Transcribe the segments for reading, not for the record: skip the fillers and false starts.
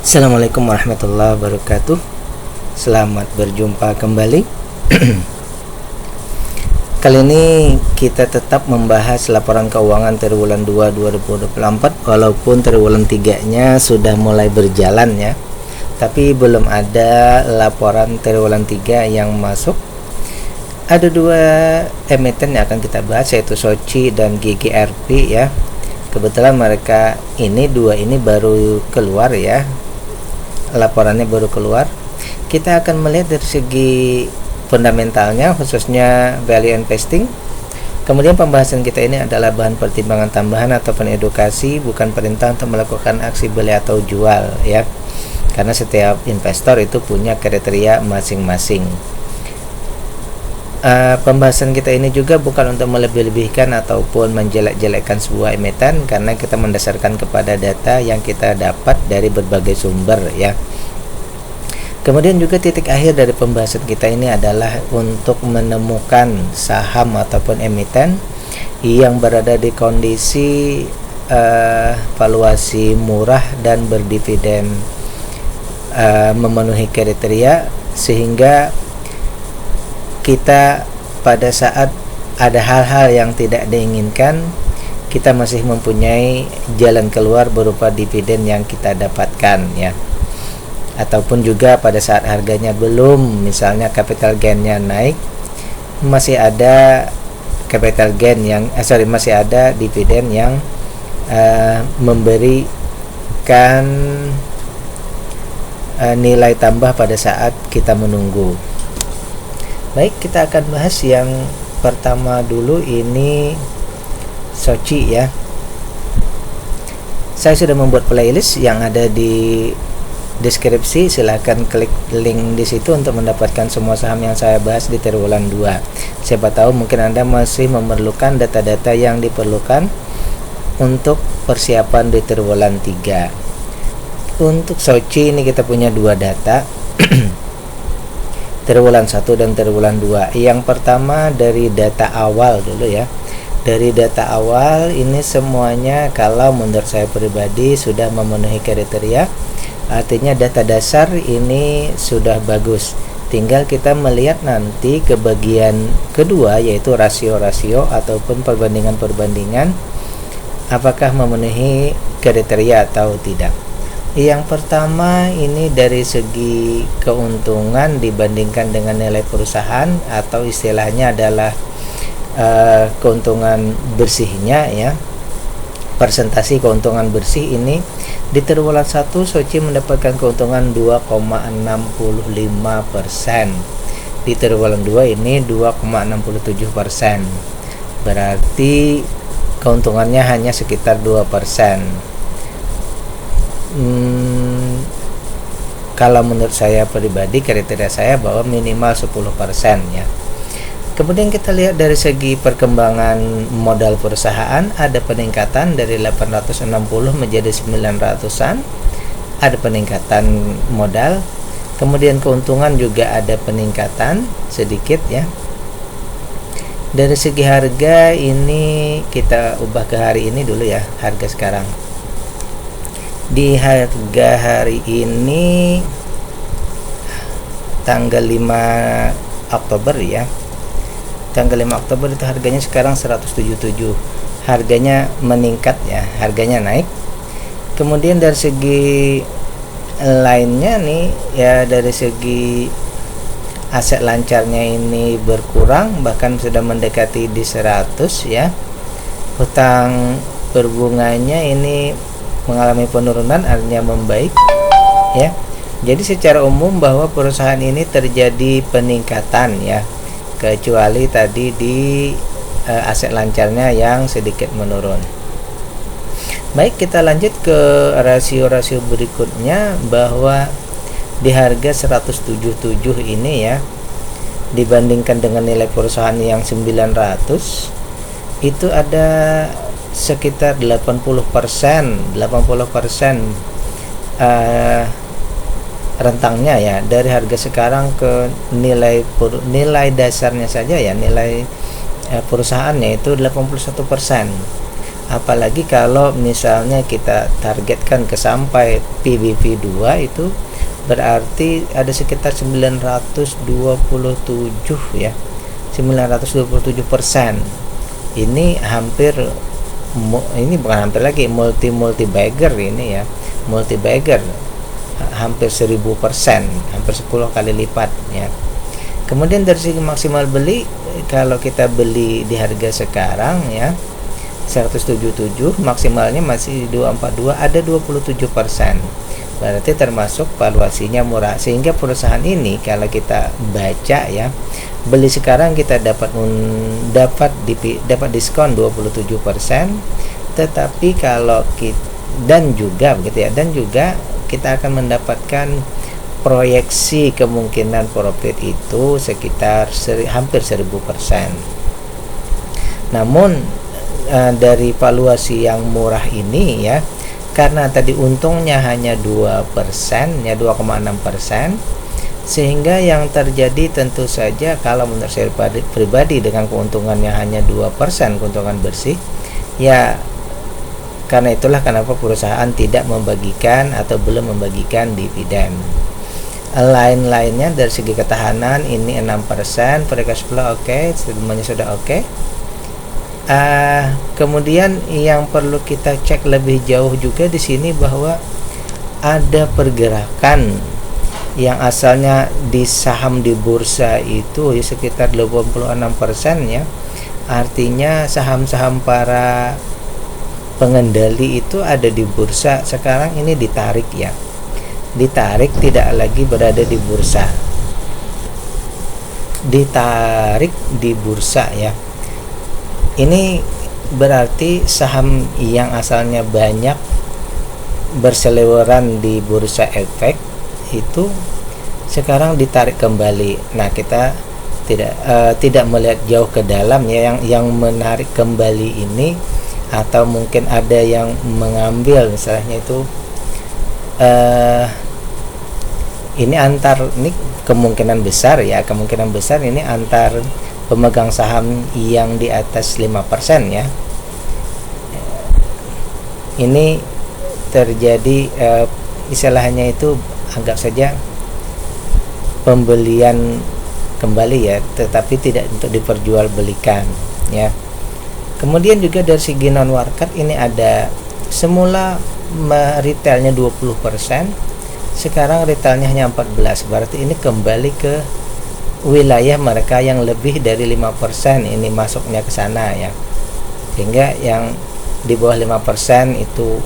Assalamualaikum warahmatullahi wabarakatuh. Selamat berjumpa kembali. Kali ini kita tetap membahas laporan keuangan triwulan 2 2024 walaupun triwulan 3-nya sudah mulai berjalan ya. Tapi belum ada laporan triwulan 3 yang masuk. Ada dua emiten yang akan kita bahas, yaitu Soci dan GGRP ya. Kebetulan mereka dua ini baru keluar ya. Laporannya baru keluar. Kita akan melihat dari segi fundamentalnya, khususnya value investing. Kemudian pembahasan kita ini adalah bahan pertimbangan tambahan ataupun edukasi, bukan perintah untuk melakukan aksi beli atau jual ya, karena setiap investor itu punya kriteria masing-masing. Pembahasan kita ini juga bukan untuk melebih-lebihkan ataupun menjelek-jelekkan sebuah emiten, karena kita mendasarkan kepada data yang kita dapat dari berbagai sumber ya. Kemudian juga titik akhir dari pembahasan kita ini adalah untuk menemukan saham ataupun emiten yang berada di kondisi valuasi murah dan berdividen, memenuhi kriteria, sehingga kita pada saat ada hal-hal yang tidak diinginkan, kita masih mempunyai jalan keluar berupa dividen yang kita dapatkan ya. Ataupun juga pada saat harganya belum, misalnya capital gain-nya naik, masih ada capital gain yang masih ada dividen yang memberikan nilai tambah pada saat kita menunggu. Baik, kita akan bahas yang pertama dulu, ini Soci ya. Saya sudah membuat playlist yang ada di deskripsi, silahkan klik link di situ untuk mendapatkan semua saham yang saya bahas di triwulan 2. Siapa tahu mungkin Anda masih memerlukan data-data yang diperlukan untuk persiapan di triwulan 3. Untuk Soci ini kita punya dua data. Triwulan 1 dan triwulan 2. Yang pertama dari data awal dulu ya. Dari data awal ini semuanya kalau menurut saya pribadi sudah memenuhi kriteria. Artinya data dasar ini sudah bagus. Tinggal kita melihat nanti ke bagian kedua, yaitu rasio-rasio ataupun perbandingan-perbandingan, apakah memenuhi kriteria atau tidak. Yang pertama ini dari segi keuntungan dibandingkan dengan nilai perusahaan, atau istilahnya adalah keuntungan bersihnya ya. Presentasi keuntungan bersih ini di triwulan 1 Soci mendapatkan keuntungan 2,65%. Di triwulan 2 ini 2,67%. Berarti keuntungannya hanya sekitar 2%. Kalau menurut saya pribadi, kriteria saya bahwa minimal 10% ya. Kemudian kita lihat dari segi perkembangan modal perusahaan, ada peningkatan dari 860 menjadi 900-an, ada peningkatan modal. Kemudian keuntungan juga ada peningkatan sedikit ya. Dari segi harga ini kita ubah ke hari ini dulu ya, harga sekarang. Di harga hari ini tanggal 5 Oktober ya. Tanggal 5 Oktober itu harganya sekarang 177. Harganya meningkat ya, harganya naik. Kemudian dari segi lainnya nih ya, dari segi aset lancarnya ini berkurang, bahkan sudah mendekati di 100 ya. Hutang berbunganya ini mengalami penurunan, artinya membaik ya. Jadi secara umum bahwa perusahaan ini terjadi peningkatan ya, kecuali tadi di aset lancarnya yang sedikit menurun. Baik, kita lanjut ke rasio-rasio berikutnya, bahwa di harga 177 ini ya, dibandingkan dengan nilai perusahaan yang 900, itu ada sekitar 80% rentangnya ya, dari harga sekarang ke nilai dasarnya saja ya, nilai perusahaannya itu 81%. apalagi kalau misalnya kita targetkan ke sampai PBV 2 itu berarti ada sekitar 927 ya, 927%. Ini hampir, ini bukan hampir lagi, multi bagger ini ya, multi bagger hampir 1000%, hampir 10 kali lipat ya. Kemudian dari segi maksimal beli, kalau kita beli di harga sekarang ya 177, maksimalnya masih 242, ada 27%. Berarti termasuk valuasinya murah, sehingga perusahaan ini kalau kita baca ya, beli sekarang kita dapat diskon 27%, tetapi kalau kita, dan juga begitu ya, dan juga kita akan mendapatkan proyeksi kemungkinan profit itu sekitar hampir 1000%. Namun dari valuasi yang murah ini ya, karena tadi untungnya hanya 2% ya, 2,6%, sehingga yang terjadi tentu saja kalau menurut saya pribadi dengan keuntungannya hanya 2% keuntungan bersih ya, karena itulah kenapa perusahaan tidak membagikan atau belum membagikan dividen. Lain-lainnya dari segi ketahanan ini 6%, free cash flow oke, semuanya sudah oke. Kemudian yang perlu kita cek lebih jauh juga di sini bahwa ada pergerakan yang asalnya di saham di bursa itu ya sekitar 86% ya. Artinya saham-saham para pengendali itu ada di bursa, sekarang ini ditarik ya. Ditarik, tidak lagi berada di bursa. Ditarik di bursa ya. Ini berarti saham yang asalnya banyak berseliweran di bursa efek itu sekarang ditarik kembali. Nah, kita tidak melihat jauh ke dalam ya, yang menarik kembali ini, atau mungkin ada yang mengambil misalnya itu ini kemungkinan besar ya, kemungkinan besar ini antar pemegang saham yang di atas 5% ya. Ini terjadi istilahnya itu anggap saja pembelian kembali ya, tetapi tidak untuk diperjualbelikan ya. Kemudian juga dari segi non market ini ada semula retailnya 20%, sekarang retailnya hanya 14%, berarti ini kembali ke wilayah mereka yang lebih dari 5% ini masuknya ke sana ya, sehingga yang di bawah 5% itu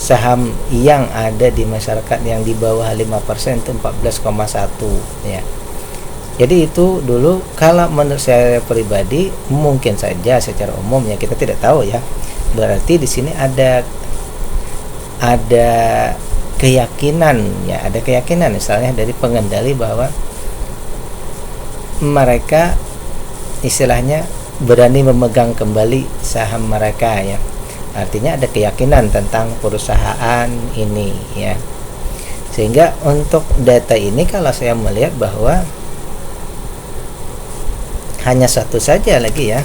saham yang ada di masyarakat yang di bawah 5% itu 14,1 ya. Jadi itu dulu kalau menurut saya pribadi, mungkin saja secara umum ya, kita tidak tahu ya. Berarti di sini ada keyakinan ya, ada keyakinan misalnya dari pengendali bahwa mereka istilahnya berani memegang kembali saham mereka ya. Artinya ada keyakinan tentang perusahaan ini ya. Sehingga untuk data ini kalau saya melihat bahwa hanya satu saja lagi ya.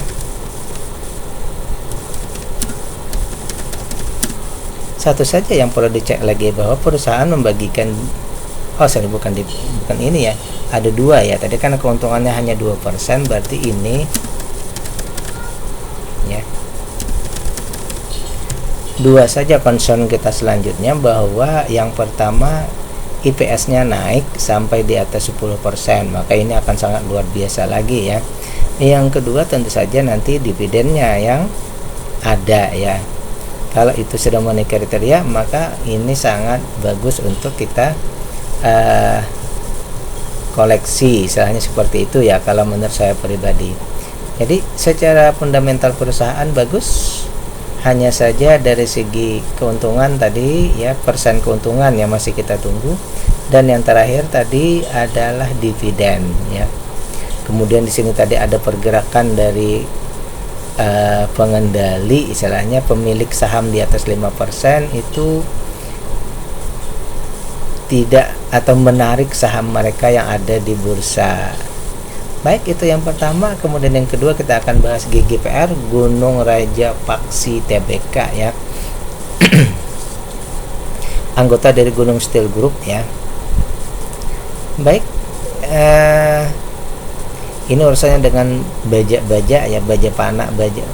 Satu saja yang perlu dicek lagi, bahwa perusahaan membagikan bukan ini ya, ada dua ya. Tadi kan keuntungannya hanya 2%, berarti ini ya, dua saja concern kita selanjutnya, bahwa yang pertama IPS-nya naik sampai di atas 10%, maka ini akan sangat luar biasa lagi ya. Yang kedua tentu saja nanti dividennya yang ada ya. Kalau itu sudah memenuhi kriteria, maka ini sangat bagus untuk kita koleksi, istilahnya seperti itu ya kalau menurut saya pribadi. Jadi secara fundamental perusahaan bagus, hanya saja dari segi keuntungan tadi ya, persen keuntungan yang masih kita tunggu, dan yang terakhir tadi adalah dividen ya. Kemudian di sini tadi ada pergerakan dari pengendali, istilahnya pemilik saham di atas 5% itu tidak atau menarik saham mereka yang ada di bursa. Baik, itu yang pertama. Kemudian yang kedua kita akan bahas GGPR, Gunung Raja Paksi Tbk ya. Anggota dari Gunung Steel Group ya. Baik, ini urusannya dengan baja ya, baja panah, baja.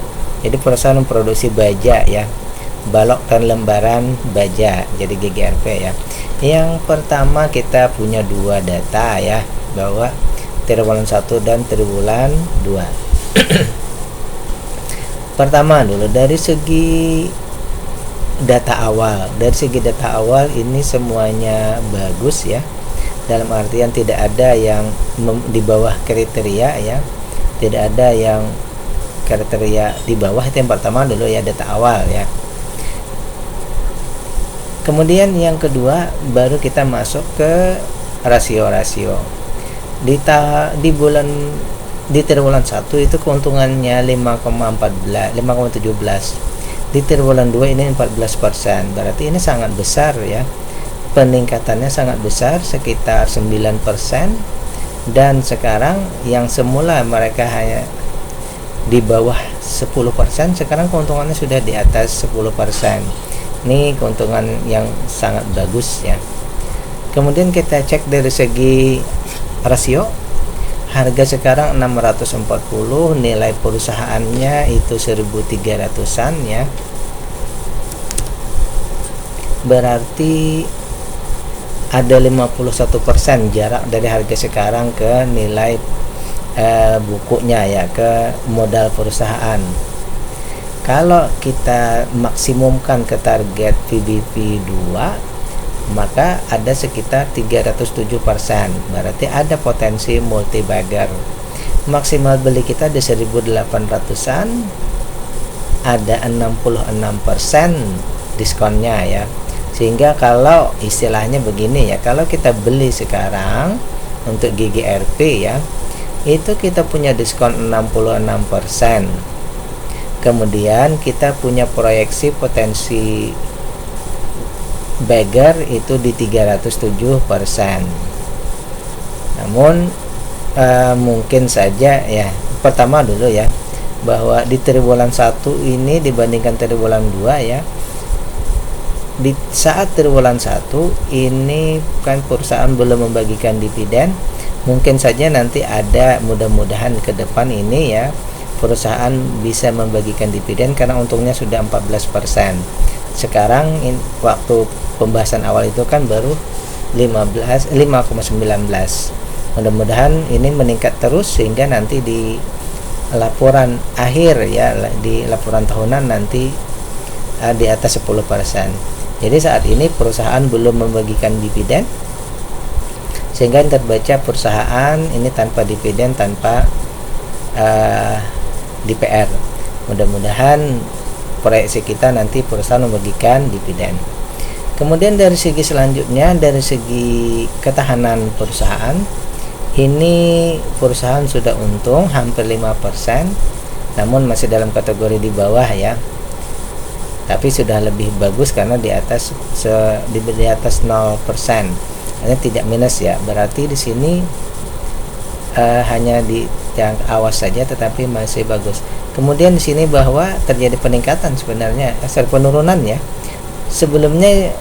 Jadi perusahaan memproduksi baja ya, balok dan lembaran baja, jadi GGRP ya. Yang pertama kita punya dua data ya, bahwa triwulan 1 dan triwulan 2. Pertama dulu dari segi data awal. Dari segi data awal ini semuanya bagus ya. Dalam artian tidak ada yang di bawah kriteria ya. Tidak ada yang kriteria di bawah. Itu yang pertama dulu ya, data awal ya. Kemudian yang kedua baru kita masuk ke rasio-rasio. Di triwulan 1 itu keuntungannya 5,17. Di triwulan 2 ini 14%. Berarti ini sangat besar ya. Peningkatannya sangat besar, sekitar 9%. Dan sekarang yang semula mereka hanya di bawah 10%, sekarang keuntungannya sudah di atas 10%. Ini keuntungan yang sangat bagus ya. Kemudian kita cek dari segi rasio. Harga sekarang 640, nilai perusahaannya itu 1.300-an ya. Berarti ada 51% jarak dari harga sekarang ke nilai bukunya ya, ke modal perusahaan. Kalau kita maksimumkan ke target PBV 2, maka ada sekitar 307%. Berarti ada potensi multi bagger. Maksimal beli kita di 1.800-an, ada 66% diskonnya ya. Sehingga kalau istilahnya begini ya, kalau kita beli sekarang untuk GGRP ya, itu kita punya diskon 66%. Kemudian kita punya proyeksi potensi bagger itu di 307%. Namun mungkin saja ya, pertama dulu ya, bahwa di triwulan 1 ini dibandingkan triwulan 2 ya, di saat triwulan 1 ini kan perusahaan belum membagikan dividen. Mungkin saja nanti ada, mudah-mudahan ke depan ini ya, perusahaan bisa membagikan dividen karena untungnya sudah 14%. Sekarang waktu pembahasan awal itu kan baru 5,19. Mudah-mudahan ini meningkat terus sehingga nanti di laporan akhir ya, di laporan tahunan nanti di atas 10%. Jadi saat ini perusahaan belum membagikan dividen, sehingga terbaca perusahaan ini tanpa dividen, tanpa DPR. Mudah-mudahan proyeksi kita nanti perusahaan membagikan dividen. Kemudian dari segi selanjutnya, dari segi ketahanan perusahaan, ini perusahaan sudah untung hampir 5%, namun masih dalam kategori di bawah ya. Tapi sudah lebih bagus karena di atas 0%. Ini tidak minus ya. Berarti di sini hanya di yang awas saja, tetapi masih bagus. Kemudian di sini bahwa terjadi peningkatan sebenarnya, penurunan ya. Sebelumnya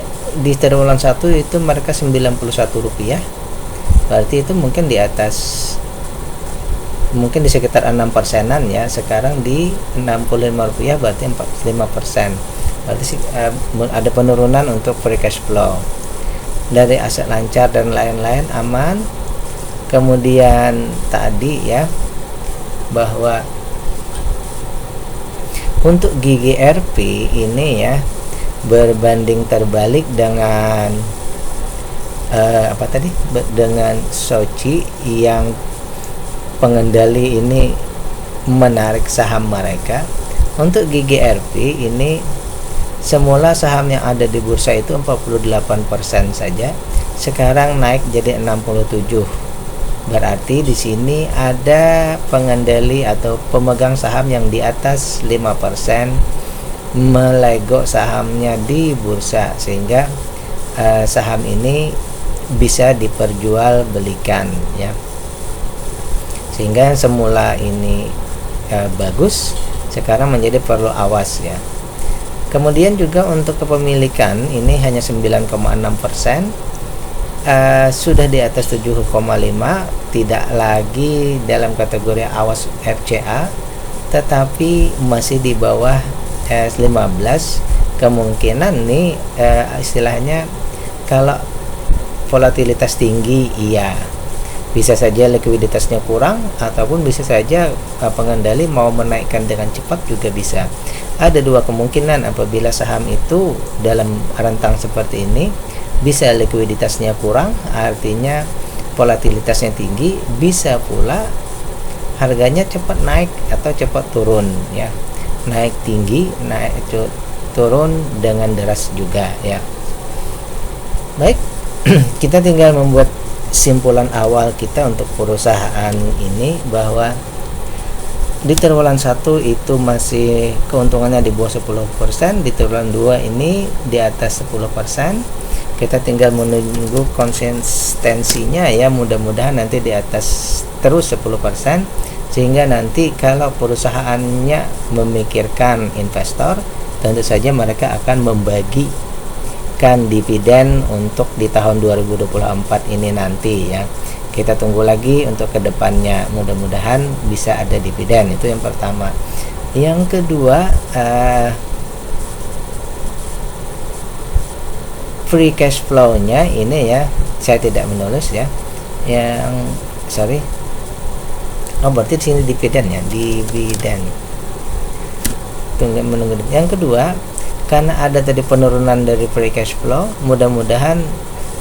di triwulan 1 itu mereka Rp91, berarti itu mungkin di atas, mungkin di sekitar 6%-an ya. Sekarang di Rp65, berarti 45%. Berarti ada penurunan untuk free cash flow. Dari aset lancar dan lain-lain aman. Kemudian tadi ya, bahwa untuk GGRP ini ya, berbanding terbalik dengan dengan Soci yang pengendali ini menarik saham mereka. Untuk GGRP ini semula saham yang ada di bursa itu 48% saja, sekarang naik jadi 67%. Berarti di sini ada pengendali atau pemegang saham yang di atas 5% melego sahamnya di bursa, sehingga saham ini bisa diperjualbelikan ya. sehingga yang semula ini bagus sekarang menjadi perlu awas ya. Kemudian juga untuk kepemilikan ini hanya 9,6%, sudah di atas 7,5, tidak lagi dalam kategori awas FCA, tetapi masih di bawah 15. Kemungkinan nih istilahnya kalau volatilitas tinggi iya, bisa saja likuiditasnya kurang, ataupun bisa saja pengendali mau menaikkan dengan cepat juga bisa. Ada dua kemungkinan apabila saham itu dalam rentang seperti ini, bisa likuiditasnya kurang, artinya volatilitasnya tinggi, bisa pula harganya cepat naik atau cepat turun ya. Naik tinggi, naik turun dengan deras juga ya. Baik, kita tinggal membuat simpulan awal kita untuk perusahaan ini bahwa di triwulan 1 itu masih keuntungannya di bawah 10%, di triwulan 2 ini di atas 10%. Kita tinggal menunggu konsistensinya ya, mudah-mudahan nanti di atas terus 10%, sehingga nanti kalau perusahaannya memikirkan investor, tentu saja mereka akan membagikan dividen untuk di tahun 2024 ini nanti ya. Kita tunggu lagi untuk kedepannya, mudah-mudahan bisa ada dividen. Itu yang pertama. Yang kedua, free cash flow-nya ini ya, saya tidak menulis ya. Berarti di sini dividen ya, dividen. Tunggu menunggu. Yang kedua, karena ada tadi penurunan dari free cash flow, mudah-mudahan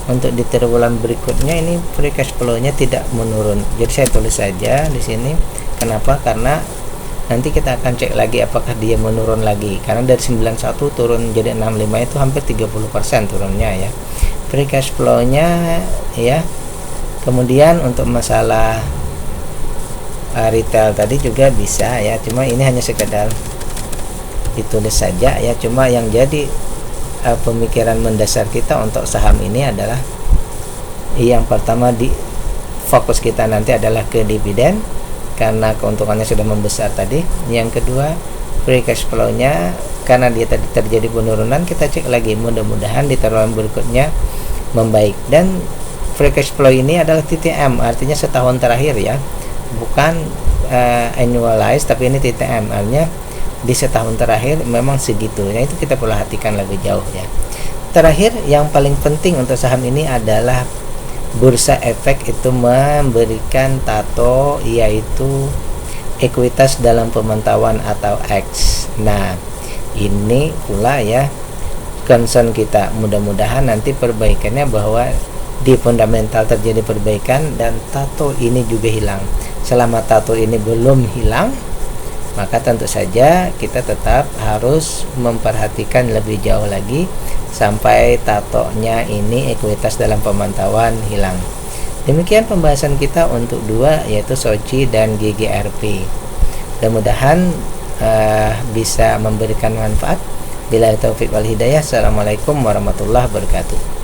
untuk di triwulan berikutnya ini free cash flow-nya tidak menurun. Jadi saya tulis saja di sini. Kenapa? Karena nanti kita akan cek lagi apakah dia menurun lagi. Karena dari 91 turun jadi 65 itu hampir 30% turunnya ya. Free cash flow-nya ya. Kemudian untuk masalah retail tadi juga bisa ya. Cuma ini hanya sekedar ditulis saja ya. Cuma yang jadi pemikiran mendasar kita untuk saham ini adalah yang pertama, di fokus kita nanti adalah ke dividen karena keuntungannya sudah membesar tadi. Yang kedua, free cash flow-nya karena dia tadi terjadi penurunan, kita cek lagi, mudah-mudahan di triwulan berikutnya membaik. Dan free cash flow ini adalah TTM, artinya setahun terakhir ya, bukan annualized, tapi ini TTM, artinya di setahun terakhir memang segitu. Nah, itu kita perhatikan lebih jauh ya. Terakhir, yang paling penting untuk saham ini adalah Bursa Efek itu memberikan tato, yaitu ekuitas dalam pemantauan atau X. Nah, ini pula ya concern kita. Mudah-mudahan nanti perbaikannya bahwa di fundamental terjadi perbaikan dan tato ini juga hilang. Selama tato ini belum hilang, maka tentu saja kita tetap harus memperhatikan lebih jauh lagi sampai tatonya ini ekuitas dalam pemantauan hilang. Demikian pembahasan kita untuk dua, yaitu SOCI dan GGRP. Mudah-mudahan bisa memberikan manfaat. Bila taufik wal hidayah. Assalamualaikum warahmatullahi wabarakatuh.